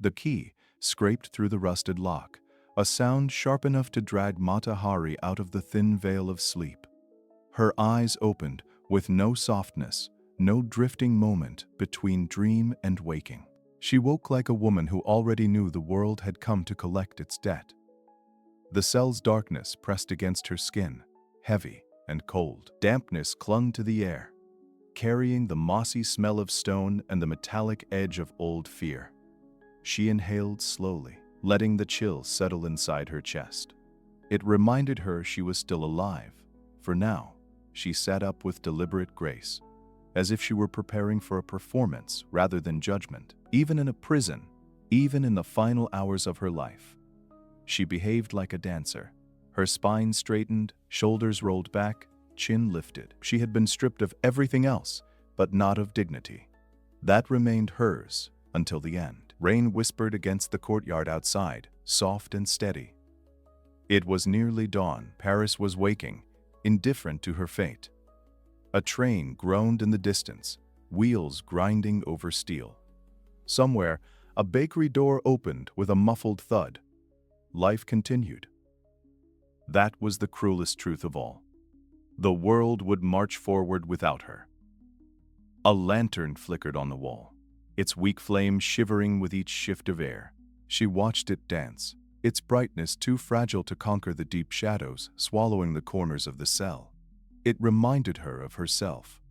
The key scraped through the rusted lock, a sound sharp enough to drag Mata Hari out of the thin veil of sleep. Her eyes opened with no softness, no drifting moment between dream and waking. She woke like a woman who already knew the world had come to collect its debt. The cell's darkness pressed against her skin, heavy and cold. Dampness clung to the air, carrying the mossy smell of stone and the metallic edge of old fear. She inhaled slowly, letting the chill settle inside her chest. It reminded her she was still alive. For now, she sat up with deliberate grace, as if she were preparing for a performance rather than judgment. Even in a prison, even in the final hours of her life, she behaved like a dancer. Her spine straightened, shoulders rolled back, chin lifted. She had been stripped of everything else, but not of dignity. That remained hers until the end. Rain whispered against the courtyard outside, soft and steady. It was nearly dawn. Paris was waking, indifferent to her fate. A train groaned in the distance, wheels grinding over steel. Somewhere, a bakery door opened with a muffled thud. Life continued. That was the cruelest truth of all. The world would march forward without her. A lantern flickered on the wall, its weak flame shivering with each shift of air. She watched it dance, its brightness too fragile to conquer the deep shadows swallowing the corners of the cell. It reminded her of herself.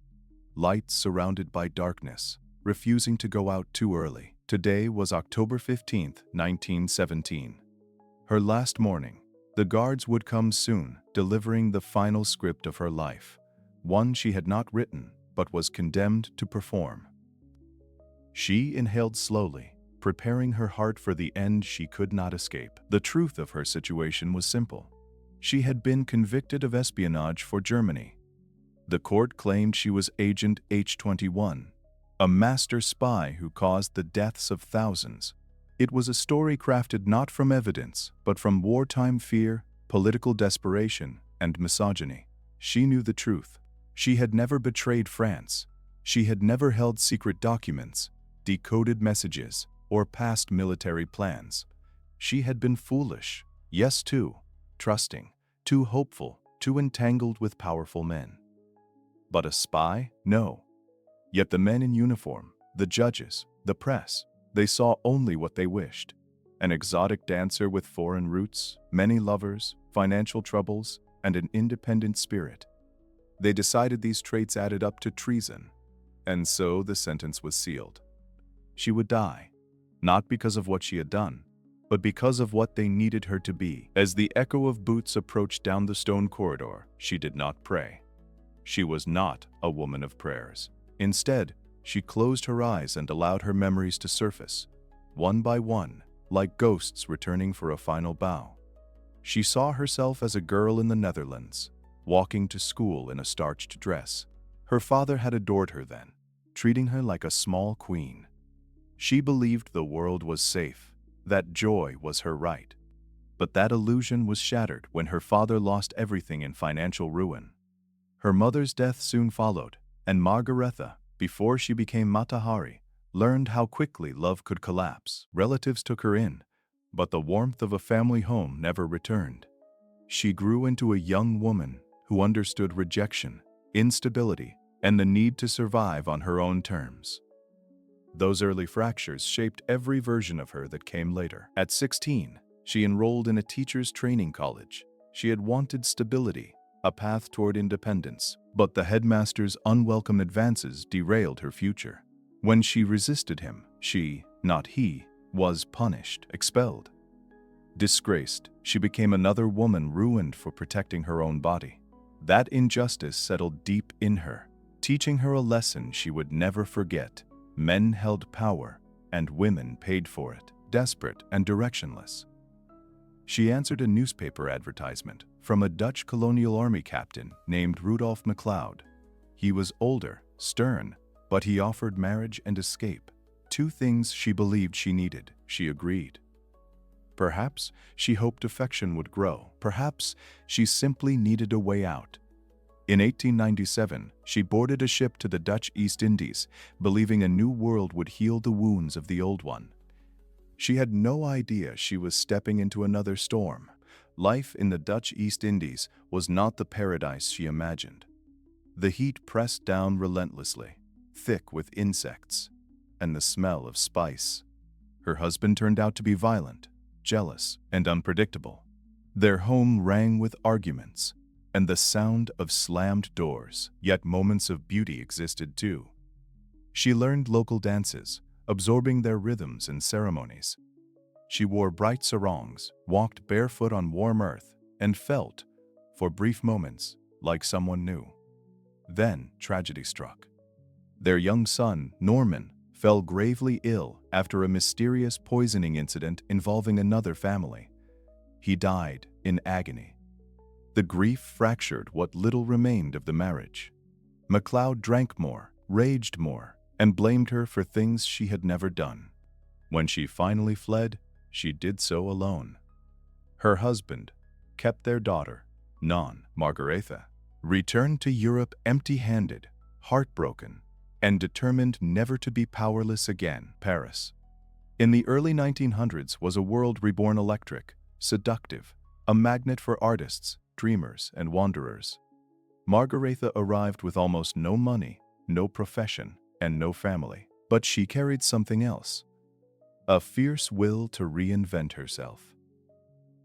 Light surrounded by darkness, refusing to go out too early. Today was October 15th, 1917. Her last morning. The guards would come soon, delivering the final script of her life, one she had not written, but was condemned to perform. She inhaled slowly, preparing her heart for the end she could not escape. The truth of her situation was simple. She had been convicted of espionage for Germany. The court claimed she was Agent H-21, a master spy who caused the deaths of thousands. It was a story crafted not from evidence, but from wartime fear, political desperation, and misogyny. She knew the truth. She had never betrayed France. She had never held secret documents, decoded messages, or passed military plans. She had been foolish, yes, too trusting, too hopeful, too entangled with powerful men. But a spy? No. Yet the men in uniform, the judges, the press, they saw only what they wished. An exotic dancer with foreign roots, many lovers, financial troubles, and an independent spirit. They decided these traits added up to treason, and so the sentence was sealed. She would die, not because of what she had done, but because of what they needed her to be. As the echo of boots approached down the stone corridor, she did not pray. She was not a woman of prayers. Instead, she closed her eyes and allowed her memories to surface, one by one, like ghosts returning for a final bow. She saw herself as a girl in the Netherlands, walking to school in a starched dress. Her father had adored her then, treating her like a small queen. She believed the world was safe, that joy was her right. But that illusion was shattered when her father lost everything in financial ruin. Her mother's death soon followed, and Margaretha, before she became Mata Hari, learned how quickly love could collapse. Relatives took her in, but the warmth of a family home never returned. She grew into a young woman who understood rejection, instability, and the need to survive on her own terms. Those early fractures shaped every version of her that came later. At 16, she enrolled in a teacher's training college. She had wanted stability, a path toward independence, but the headmaster's unwelcome advances derailed her future. When she resisted him, she, not he, was punished, expelled. Disgraced, she became another woman ruined for protecting her own body. That injustice settled deep in her, teaching her a lesson she would never forget. Men held power, and women paid for it, desperate and directionless. She answered a newspaper advertisement from a Dutch colonial army captain named Rudolf MacLeod. He was older, stern, but he offered marriage and escape, two things she believed she needed. She agreed. Perhaps she hoped affection would grow. Perhaps she simply needed a way out. In 1897, she boarded a ship to the Dutch East Indies, believing a new world would heal the wounds of the old one. She had no idea she was stepping into another storm. Life in the Dutch East Indies was not the paradise she imagined. The heat pressed down relentlessly, thick with insects and the smell of spice. Her husband turned out to be violent, jealous, and unpredictable. Their home rang with arguments and the sound of slammed doors, yet moments of beauty existed too. She learned local dances, absorbing their rhythms and ceremonies. She wore bright sarongs, walked barefoot on warm earth, and felt, for brief moments, like someone new. Then tragedy struck. Their young son, Norman, fell gravely ill after a mysterious poisoning incident involving another family. He died in agony. The grief fractured what little remained of the marriage. MacLeod drank more, raged more, and blamed her for things she had never done. When she finally fled, she did so alone. Her husband kept their daughter, Margaretha, returned to Europe empty-handed, heartbroken, and determined never to be powerless again. Paris. In the early 1900s was a world reborn electric, seductive, a magnet for artists, dreamers, and wanderers. Margaretha arrived with almost no money, no profession, and no family. But she carried something else. A fierce will to reinvent herself.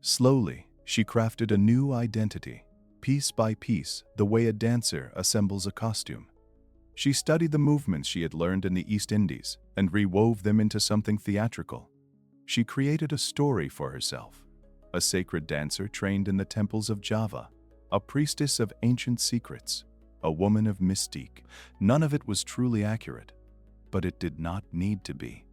Slowly, she crafted a new identity, piece by piece, the way a dancer assembles a costume. She studied the movements she had learned in the East Indies and rewove them into something theatrical. She created a story for herself, a sacred dancer trained in the temples of Java, a priestess of ancient secrets, a woman of mystique. None of it was truly accurate, but it did not need to be.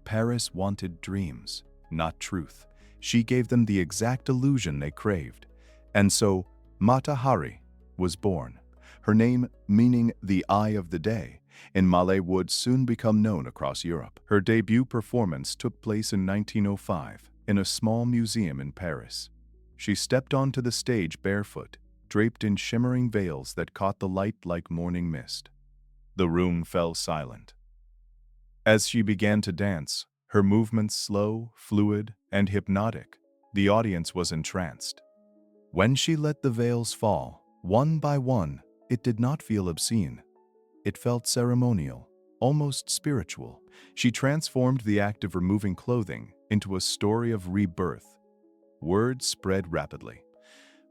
Paris wanted dreams, not truth. She gave them the exact illusion they craved. And so, Mata Hari was born. Her name, meaning the eye of the day, in Malay would soon become known across Europe. Her debut performance took place in 1905 in a small museum in Paris. She stepped onto the stage barefoot, draped in shimmering veils that caught the light like morning mist. The room fell silent. As she began to dance, her movements slow, fluid, and hypnotic, the audience was entranced. When she let the veils fall, one by one, it did not feel obscene. It felt ceremonial, almost spiritual. She transformed the act of removing clothing into a story of rebirth. Word spread rapidly.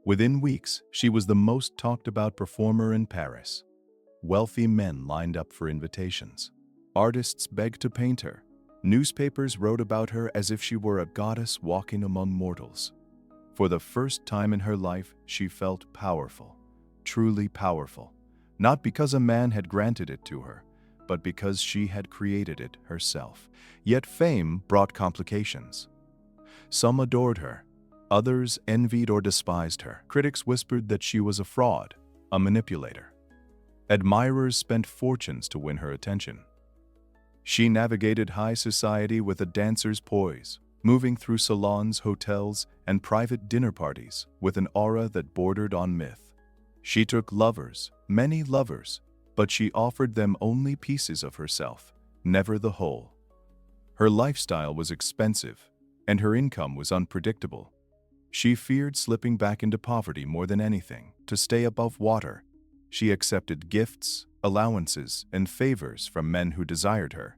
Within weeks, she was the most talked about performer in Paris. Wealthy men lined up for invitations. Artists begged to paint her. Newspapers wrote about her as if she were a goddess walking among mortals. For the first time in her life, she felt powerful, truly powerful, not because a man had granted it to her, but because she had created it herself. Yet fame brought complications. Some adored her. Others envied or despised her. Critics whispered that she was a fraud, a manipulator. Admirers spent fortunes to win her attention. She navigated high society with a dancer's poise, moving through salons, hotels, and private dinner parties with an aura that bordered on myth. She took lovers, many lovers, but she offered them only pieces of herself, never the whole. Her lifestyle was expensive, and her income was unpredictable. She feared slipping back into poverty more than anything. To stay above water, she accepted gifts, allowances, and favors from men who desired her.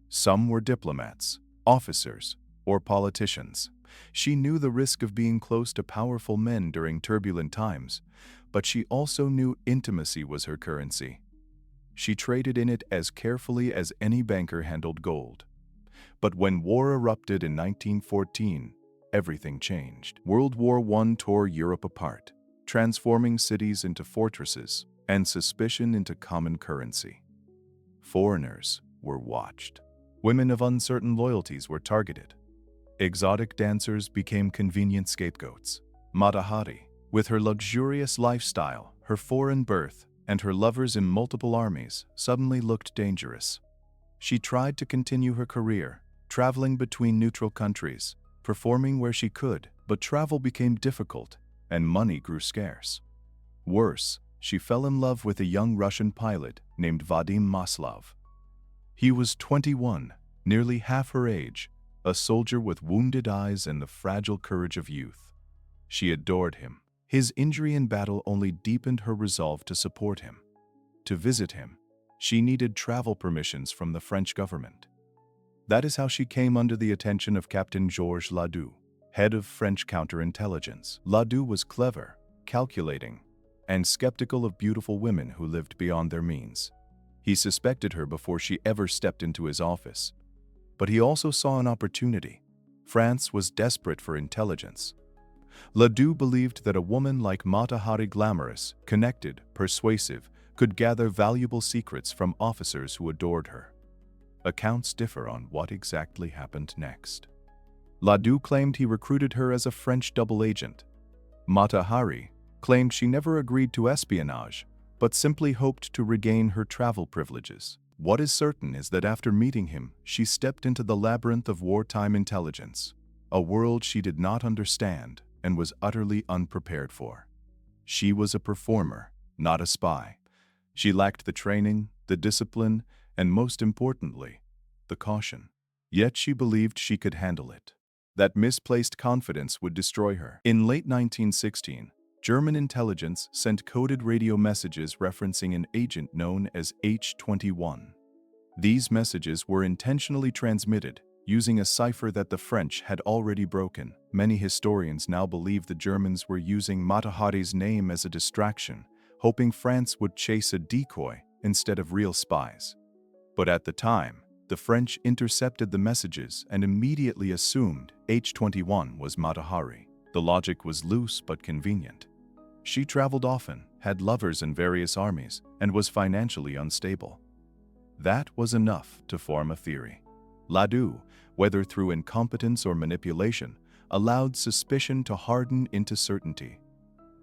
Some were diplomats, officers, or politicians. She knew the risk of being close to powerful men during turbulent times, but she also knew intimacy was her currency. She traded in it as carefully as any banker handled gold. But when war erupted in 1914, everything changed. World War I tore Europe apart, transforming cities into fortresses and suspicion into common currency. Foreigners were watched. Women of uncertain loyalties were targeted. Exotic dancers became convenient scapegoats. Mata Hari, with her luxurious lifestyle, her foreign birth, and her lovers in multiple armies, suddenly looked dangerous. She tried to continue her career, traveling between neutral countries, performing where she could, but travel became difficult and money grew scarce. Worse, she fell in love with a young Russian pilot named Vadim Maslov. He was 21, nearly half her age, a soldier with wounded eyes and the fragile courage of youth. She adored him. His injury in battle only deepened her resolve to support him. To visit him, she needed travel permissions from the French government. That is how she came under the attention of Captain Georges Ladoux, head of French counterintelligence. Ladoux was clever, calculating, and skeptical of beautiful women who lived beyond their means. He suspected her before she ever stepped into his office. But he also saw an opportunity. France was desperate for intelligence. Ladoux believed that a woman like Mata Hari, glamorous, connected, persuasive, could gather valuable secrets from officers who adored her. Accounts differ on what exactly happened next. Ladoux claimed he recruited her as a French double agent. Mata Hari claimed she never agreed to espionage, but simply hoped to regain her travel privileges. What is certain is that after meeting him, she stepped into the labyrinth of wartime intelligence, a world she did not understand and was utterly unprepared for. She was a performer, not a spy. She lacked the training, the discipline, and most importantly, the caution. Yet she believed she could handle it. That misplaced confidence would destroy her. In late 1916, German intelligence sent coded radio messages referencing an agent known as H-21. These messages were intentionally transmitted using a cipher that the French had already broken. Many historians now believe the Germans were using Mata Hari's name as a distraction, hoping France would chase a decoy instead of real spies. But at the time, the French intercepted the messages and immediately assumed H-21 was Mata Hari. The logic was loose but convenient. She traveled often, had lovers in various armies, and was financially unstable. That was enough to form a theory. Ladoux, whether through incompetence or manipulation, allowed suspicion to harden into certainty.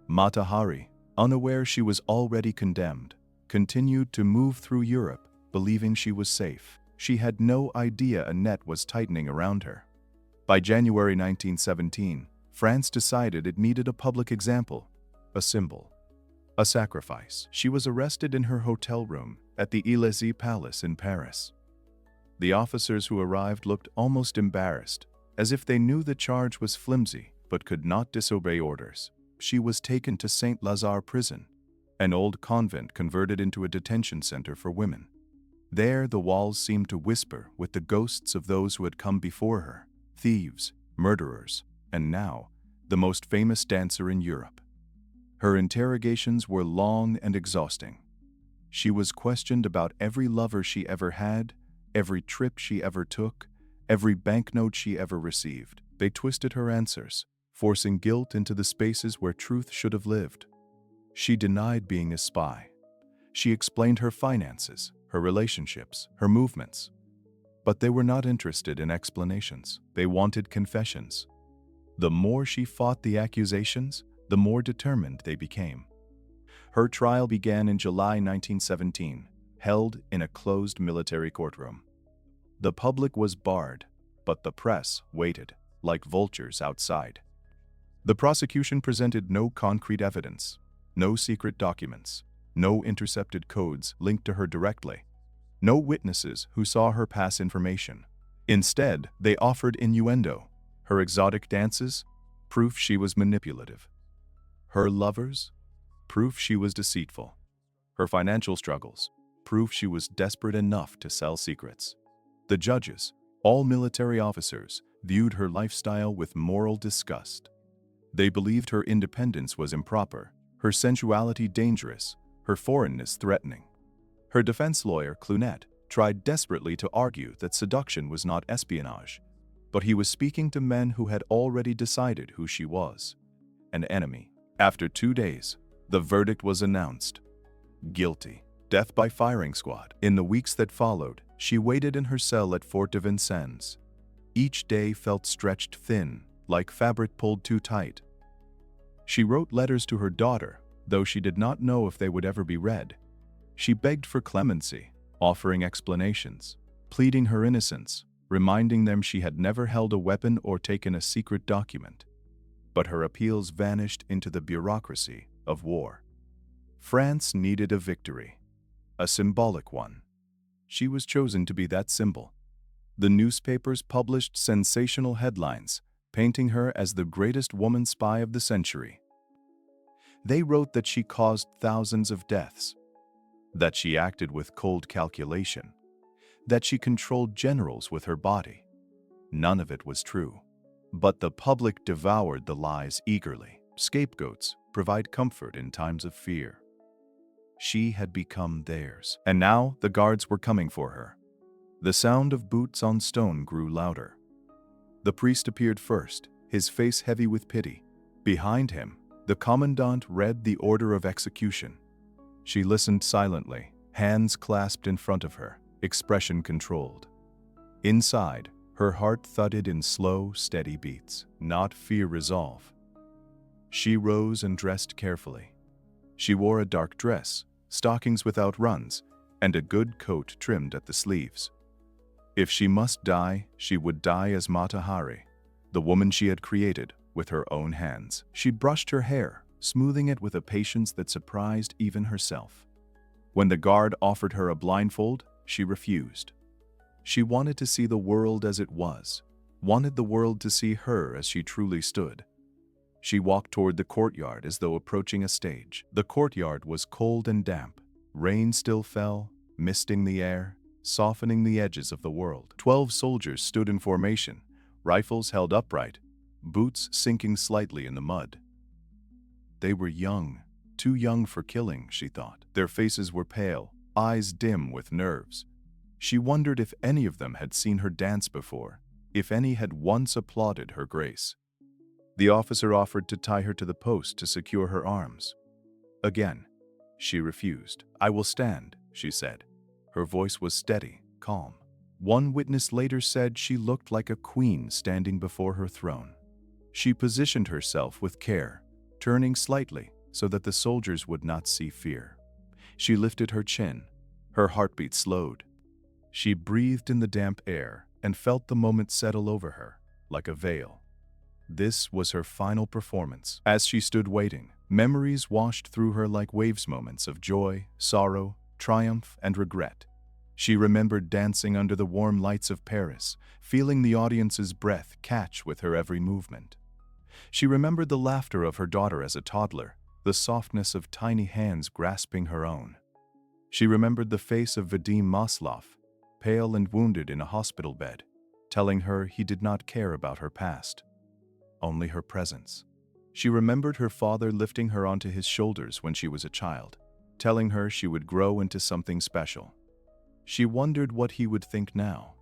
Mata Hari, unaware she was already condemned, continued to move through Europe, believing she was safe. She had no idea a net was tightening around her. By January 1917, France decided it needed a public example, a symbol, a sacrifice. She was arrested in her hotel room at the Élysée Palace in Paris. The officers who arrived looked almost embarrassed, as if they knew the charge was flimsy but could not disobey orders. She was taken to Saint Lazare prison, an old convent converted into a detention center for women. There, the walls seemed to whisper with the ghosts of those who had come before her, thieves, murderers, and now, the most famous dancer in Europe. Her interrogations were long and exhausting. She was questioned about every lover she ever had, every trip she ever took, every banknote she ever received. They twisted her answers, forcing guilt into the spaces where truth should have lived. She denied being a spy. She explained her finances, her relationships, her movements. But they were not interested in explanations. They wanted confessions. The more she fought the accusations, the more determined they became. Her trial began in July 1917, held in a closed military courtroom. The public was barred, but the press waited, like vultures outside. The prosecution presented no concrete evidence, no secret documents, no intercepted codes linked to her directly, no witnesses who saw her pass information. Instead, they offered innuendo, her exotic dances, proof she was manipulative. Her lovers, proof she was deceitful. Her financial struggles, proof she was desperate enough to sell secrets. The judges, all military officers, viewed her lifestyle with moral disgust. They believed her independence was improper, her sensuality dangerous, her foreignness threatening. Her defense lawyer, Clunet, tried desperately to argue that seduction was not espionage, but he was speaking to men who had already decided who she was, an enemy. After 2 days, the verdict was announced. Guilty. Death by firing squad. In the weeks that followed, she waited in her cell at Fort de Vincennes. Each day felt stretched thin, like fabric pulled too tight. She wrote letters to her daughter, though she did not know if they would ever be read. She begged for clemency, offering explanations, pleading her innocence, reminding them she had never held a weapon or taken a secret document. But her appeals vanished into the bureaucracy of war. France needed a victory, a symbolic one. She was chosen to be that symbol. The newspapers published sensational headlines, painting her as the greatest woman spy of the century. They wrote that she caused thousands of deaths, that she acted with cold calculation, that she controlled generals with her body. None of it was true. But the public devoured the lies eagerly. Scapegoats provide comfort in times of fear. She had become theirs, and now the guards were coming for her. The sound of boots on stone grew louder. The priest appeared first, his face heavy with pity. Behind him, the commandant read the order of execution. She listened silently, hands clasped in front of her, expression controlled. Inside, her heart thudded in slow, steady beats, not fear-resolve. She rose and dressed carefully. She wore a dark dress, stockings without runs, and a good coat trimmed at the sleeves. If she must die, she would die as Mata Hari, the woman she had created with her own hands. She brushed her hair, smoothing it with a patience that surprised even herself. When the guard offered her a blindfold, she refused. She wanted to see the world as it was, wanted the world to see her as she truly stood. She walked toward the courtyard as though approaching a stage. The courtyard was cold and damp. Rain still fell, misting the air, softening the edges of the world. 12 soldiers stood in formation, rifles held upright, boots sinking slightly in the mud. They were young, too young for killing, she thought. Their faces were pale, eyes dim with nerves. She wondered if any of them had seen her dance before, if any had once applauded her grace. The officer offered to tie her to the post to secure her arms. Again, she refused. "I will stand," she said. Her voice was steady, calm. One witness later said she looked like a queen standing before her throne. She positioned herself with care, turning slightly so that the soldiers would not see fear. She lifted her chin. Her heartbeat slowed. She breathed in the damp air and felt the moment settle over her, like a veil. This was her final performance. As she stood waiting, memories washed through her like waves, moments of joy, sorrow, triumph, and regret. She remembered dancing under the warm lights of Paris, feeling the audience's breath catch with her every movement. She remembered the laughter of her daughter as a toddler, the softness of tiny hands grasping her own. She remembered the face of Vadim Maslov, pale and wounded in a hospital bed, telling her he did not care about her past, only her presence. She remembered her father lifting her onto his shoulders when she was a child, telling her she would grow into something special. She wondered what he would think now.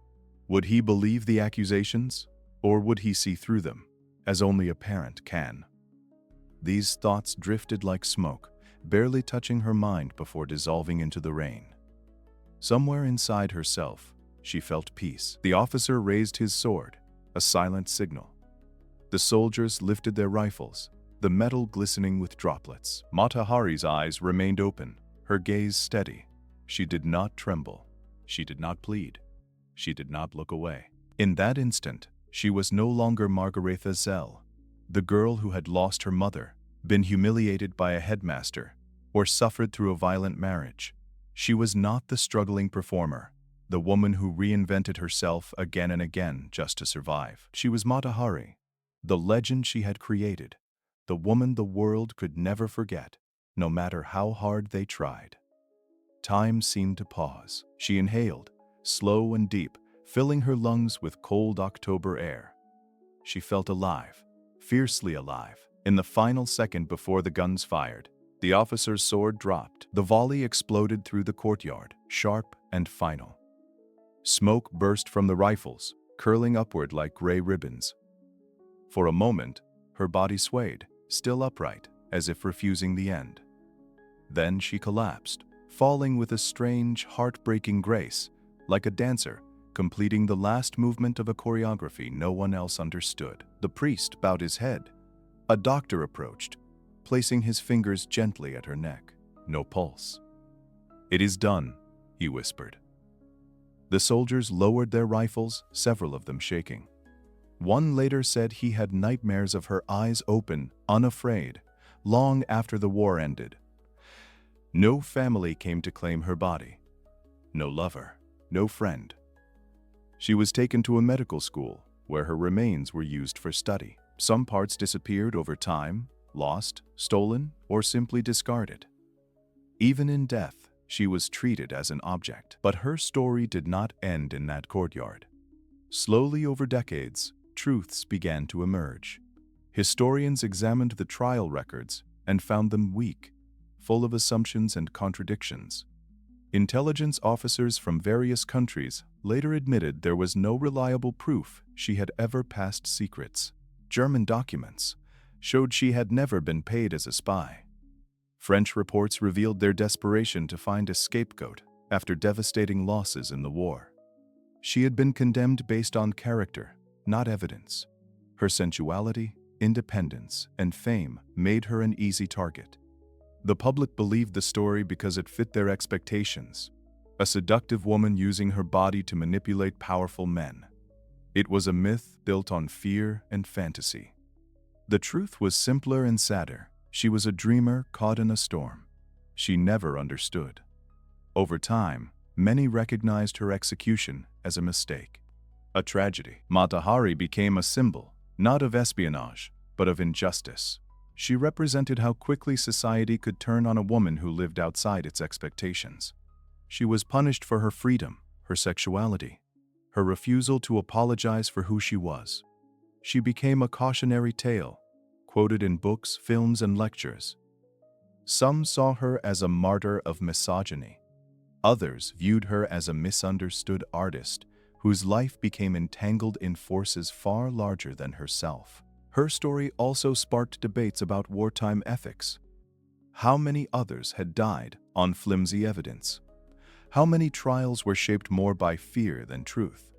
Would he believe the accusations, or would he see through them, as only a parent can? These thoughts drifted like smoke, barely touching her mind before dissolving into the rain. Somewhere inside herself, she felt peace. The officer raised his sword, a silent signal. The soldiers lifted their rifles, the metal glistening with droplets. Mata Hari's eyes remained open, her gaze steady. She did not tremble. She did not plead. She did not look away. In that instant, she was no longer Margaretha Zell, the girl who had lost her mother, been humiliated by a headmaster, or suffered through a violent marriage. She was not the struggling performer, the woman who reinvented herself again and again just to survive. She was Mata Hari, the legend she had created, the woman the world could never forget, no matter how hard they tried. Time seemed to pause. She inhaled, slow and deep, filling her lungs with cold October air. She felt alive, fiercely alive. In the final second before the guns fired, the officer's sword dropped. The volley exploded through the courtyard, sharp and final. Smoke burst from the rifles, curling upward like gray ribbons. For a moment, her body swayed, still upright, as if refusing the end. Then she collapsed, falling with a strange, heartbreaking grace, like a dancer completing the last movement of a choreography no one else understood. The priest bowed his head. A doctor approached, placing his fingers gently at her neck. No pulse. "It is done," he whispered. The soldiers lowered their rifles, several of them shaking. One later said he had nightmares of her eyes open, unafraid, long after the war ended. No family came to claim her body. No lover, no friend. She was taken to a medical school, where her remains were used for study. Some parts disappeared over time, lost, stolen, or simply discarded. Even in death, she was treated as an object. But her story did not end in that courtyard. Slowly over decades, truths began to emerge. Historians examined the trial records and found them weak, full of assumptions and contradictions. Intelligence officers from various countries later admitted there was no reliable proof she had ever passed secrets. German documents showed she had never been paid as a spy. French reports revealed their desperation to find a scapegoat after devastating losses in the war. She had been condemned based on character, not evidence. Her sensuality, independence, and fame made her an easy target. The public believed the story because it fit their expectations. A seductive woman using her body to manipulate powerful men. It was a myth built on fear and fantasy. The truth was simpler and sadder. She was a dreamer caught in a storm. She never understood. Over time, many recognized her execution as a mistake, a tragedy. Mata Hari became a symbol, not of espionage, but of injustice. She represented how quickly society could turn on a woman who lived outside its expectations. She was punished for her freedom, her sexuality, her refusal to apologize for who she was. She became a cautionary tale, quoted in books, films, and lectures. Some saw her as a martyr of misogyny. Others viewed her as a misunderstood artist whose life became entangled in forces far larger than herself. Her story also sparked debates about wartime ethics. How many others had died on flimsy evidence? How many trials were shaped more by fear than truth?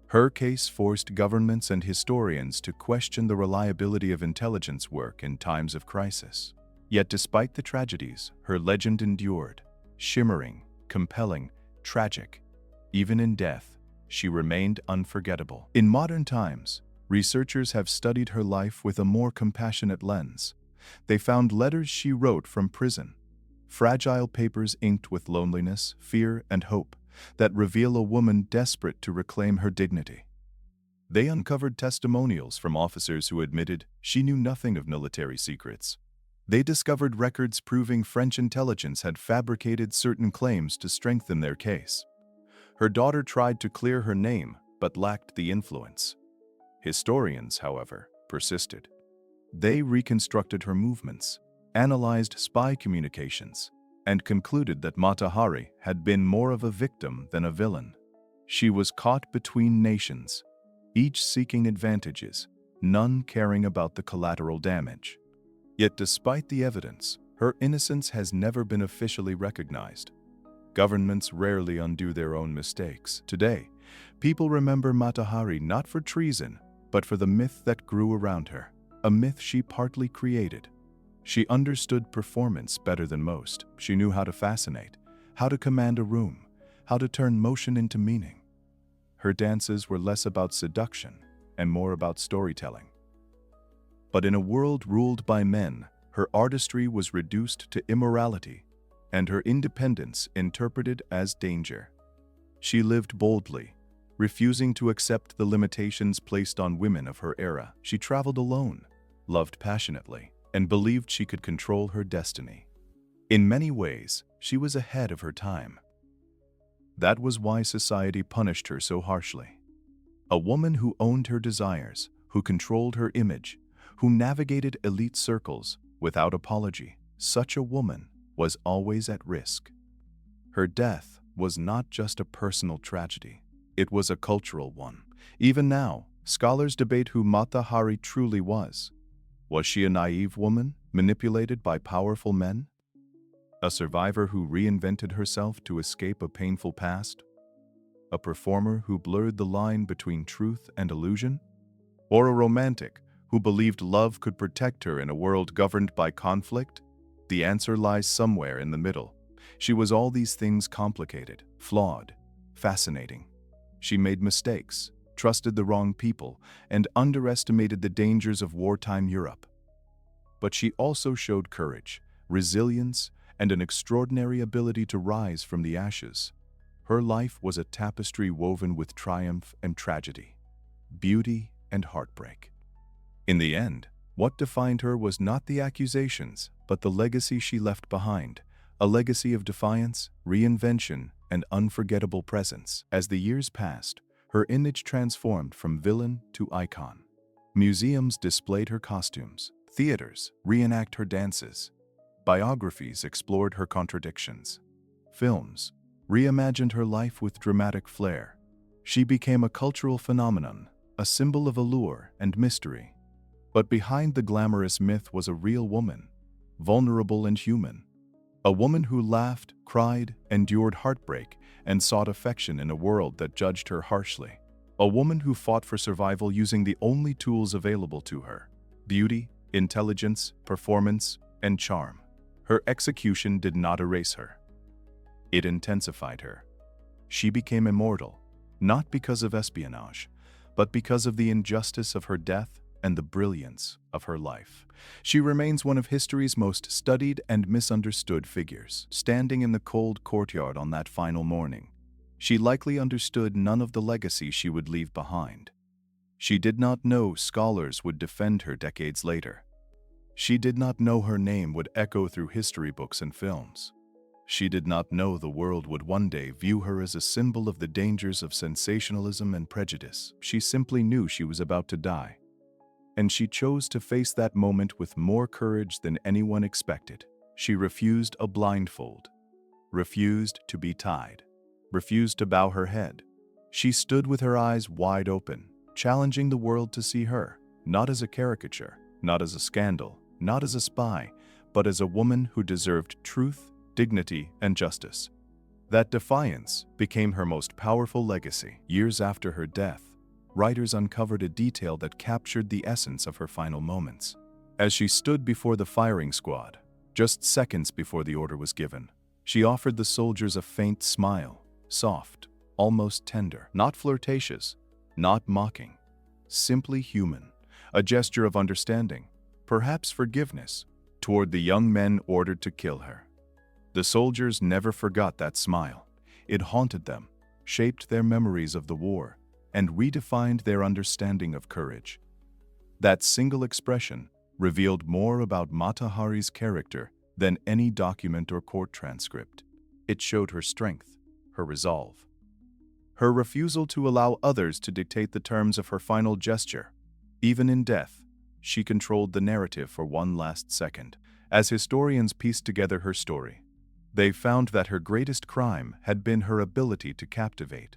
Her case forced governments and historians to question the reliability of intelligence work in times of crisis. Yet despite the tragedies, her legend endured, shimmering, compelling, tragic. Even in death, she remained unforgettable. In modern times, researchers have studied her life with a more compassionate lens. They found letters she wrote from prison, fragile papers inked with loneliness, fear, and hope, that reveal a woman desperate to reclaim her dignity. They uncovered testimonials from officers who admitted she knew nothing of military secrets. They discovered records proving French intelligence had fabricated certain claims to strengthen their case. Her daughter tried to clear her name, but lacked the influence. Historians, however, persisted. They reconstructed her movements, analyzed spy communications, and concluded that Mata Hari had been more of a victim than a villain. She was caught between nations, each seeking advantages, none caring about the collateral damage. Yet despite the evidence, her innocence has never been officially recognized. Governments rarely undo their own mistakes. Today, people remember Mata Hari not for treason, but for the myth that grew around her, a myth she partly created. She understood performance better than most. She knew how to fascinate, how to command a room, how to turn motion into meaning. Her dances were less about seduction and more about storytelling. But in a world ruled by men, her artistry was reduced to immorality, and her independence interpreted as danger. She lived boldly, refusing to accept the limitations placed on women of her era. She traveled alone, loved passionately, and believed she could control her destiny. In many ways, she was ahead of her time. That was why society punished her so harshly. A woman who owned her desires, who controlled her image, who navigated elite circles without apology, such a woman was always at risk. Her death was not just a personal tragedy, it was a cultural one. Even now, scholars debate who Mata Hari truly was. Was she a naive woman, manipulated by powerful men? A survivor who reinvented herself to escape a painful past? A performer who blurred the line between truth and illusion? Or a romantic who believed love could protect her in a world governed by conflict? The answer lies somewhere in the middle. She was all these things complicated, flawed, fascinating. She made mistakes, trusted the wrong people, and underestimated the dangers of wartime Europe. But she also showed courage, resilience, and an extraordinary ability to rise from the ashes. Her life was a tapestry woven with triumph and tragedy, beauty and heartbreak. In the end, what defined her was not the accusations, but the legacy she left behind, a legacy of defiance, reinvention, and unforgettable presence. As the years passed, her image transformed from villain to icon. Museums displayed her costumes, theaters reenact her dances, biographies explored her contradictions, films reimagined her life with dramatic flair. She became a cultural phenomenon, a symbol of allure and mystery. But behind the glamorous myth was a real woman, vulnerable and human. A woman who laughed, cried, endured heartbreak, and sought affection in a world that judged her harshly. A woman who fought for survival using the only tools available to her: beauty, intelligence, performance, and charm. Her execution did not erase her. It intensified her. She became immortal, not because of espionage, but because of the injustice of her death and the brilliance of her life. She remains one of history's most studied and misunderstood figures. Standing in the cold courtyard on that final morning, she likely understood none of the legacy she would leave behind. She did not know scholars would defend her decades later. She did not know her name would echo through history books and films. She did not know the world would one day view her as a symbol of the dangers of sensationalism and prejudice. She simply knew she was about to die. And she chose to face that moment with more courage than anyone expected. She refused a blindfold, refused to be tied, refused to bow her head. She stood with her eyes wide open, challenging the world to see her, not as a caricature, not as a scandal, not as a spy, but as a woman who deserved truth, dignity, and justice. That defiance became her most powerful legacy. Years after her death, writers uncovered a detail that captured the essence of her final moments. As she stood before the firing squad, just seconds before the order was given, she offered the soldiers a faint smile, soft, almost tender, not flirtatious, not mocking, simply human, a gesture of understanding, perhaps forgiveness, toward the young men ordered to kill her. The soldiers never forgot that smile. It haunted them, shaped their memories of the war, and redefined their understanding of courage. That single expression revealed more about Mata Hari's character than any document or court transcript. It showed her strength, her resolve, her refusal to allow others to dictate the terms of her final gesture. Even in death, she controlled the narrative for one last second. As historians pieced together her story, they found that her greatest crime had been her ability to captivate.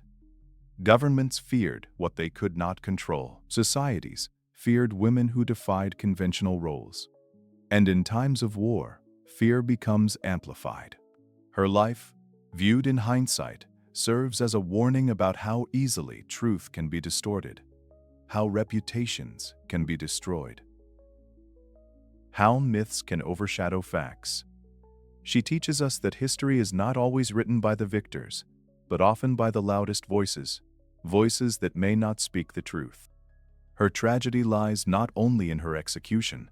Governments feared what they could not control. Societies feared women who defied conventional roles. And in times of war, fear becomes amplified. Her life, viewed in hindsight, serves as a warning about how easily truth can be distorted, how reputations can be destroyed, how myths can overshadow facts. She teaches us that history is not always written by the victors, but often by the loudest voices, voices that may not speak the truth. Her tragedy lies not only in her execution,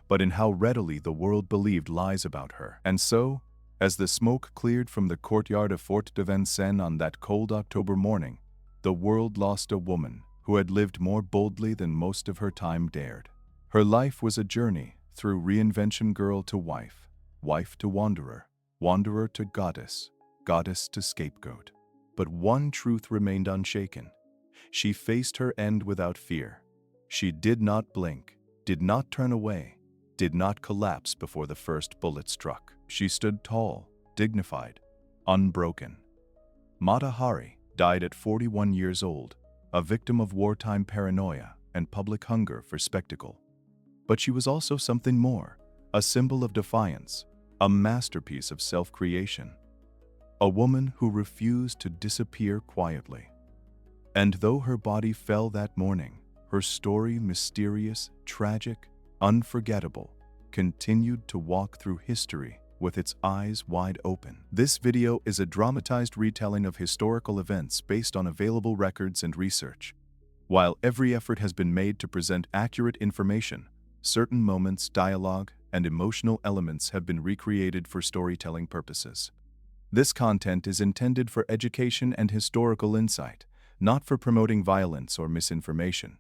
but in how readily the world believed lies about her. And so, as the smoke cleared from the courtyard of Fort de Vincennes on that cold October morning, the world lost a woman who had lived more boldly than most of her time dared. Her life was a journey through reinvention, girl to wife, wife to wanderer, wanderer to goddess, goddess to scapegoat. But one truth remained unshaken. She faced her end without fear. She did not blink, did not turn away, did not collapse before the first bullet struck. She stood tall, dignified, unbroken. Mata Hari died at 41 years old, a victim of wartime paranoia and public hunger for spectacle. But she was also something more, a symbol of defiance, a masterpiece of self-creation. A woman who refused to disappear quietly. And though her body fell that morning, her story, mysterious, tragic, unforgettable, continued to walk through history with its eyes wide open. This video is a dramatized retelling of historical events based on available records and research. While every effort has been made to present accurate information, certain moments, dialogue, and emotional elements have been recreated for storytelling purposes. This content is intended for education and historical insight, not for promoting violence or misinformation.